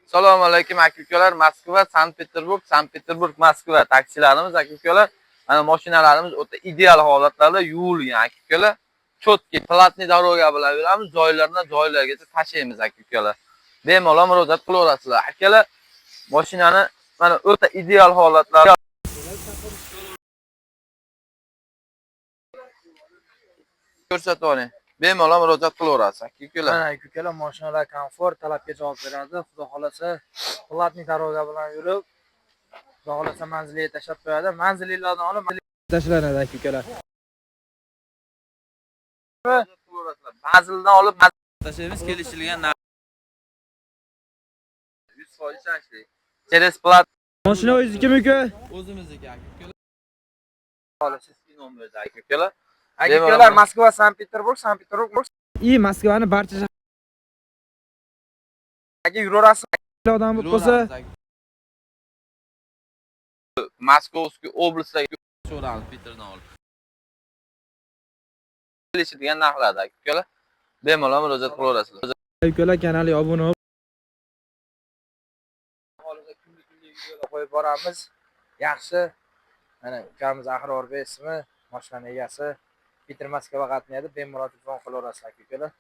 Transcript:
Assalomu alaykum aka-ukalar. Moskva, Sankt-Peterburg, Sankt-Peterburg, Moskva taksilarimiz aka-ukalar. Mana mashinalarimiz o'ta ideal holatlarda yuvilgan aka-ukalar. Chotki, platniy doroga bilan yuramiz, joylardan joylargacha tashlaymiz aka-ukalar. Bemalol murojaat qilaverasizlar. Akalar, mashinani mana o'ta ideal holatlarda ko'rsatib oling. Bemalol murojaat qilaverasiz aka-ukalar. Mana aka-ukalar, mashinalar komfort talabga javob beradi. Xudo xolasa, platniy doroga bilan yurib, xudo xolasa manziliga tashlab qo'yadi. Manzillardan olib tashlanadi aka-ukalar. Manzildan olib tashlaymiz, kelishilgan 100% ishlaydi. Через plat Mashina o'zingizmi uka? o'zimizniki aka-ukalar. Xolasiz nomerda aka-ukalar. Aka-ukalar, Moskva, Sankt-Peterburg, Sankt-Peterburg. Moskvani barcha Aka yuraverasiz. odam bo'lib qolsa, Moskovskiy oblastdagi so'ramiz Peterdan olib. Kelishilgan narxlarda aka-ukalar. Bemalol murojaat qilaverasizlar. aka-ukalar kanaliga obuna bo'lib, Videolar qo'yib boramiz. Yaxshi. Mana ukamiz Axir Orbey ismi, mashina egasi. Peter Moskva qatnaydi. Bemalol telefon qilaverasiz aka-ukalar.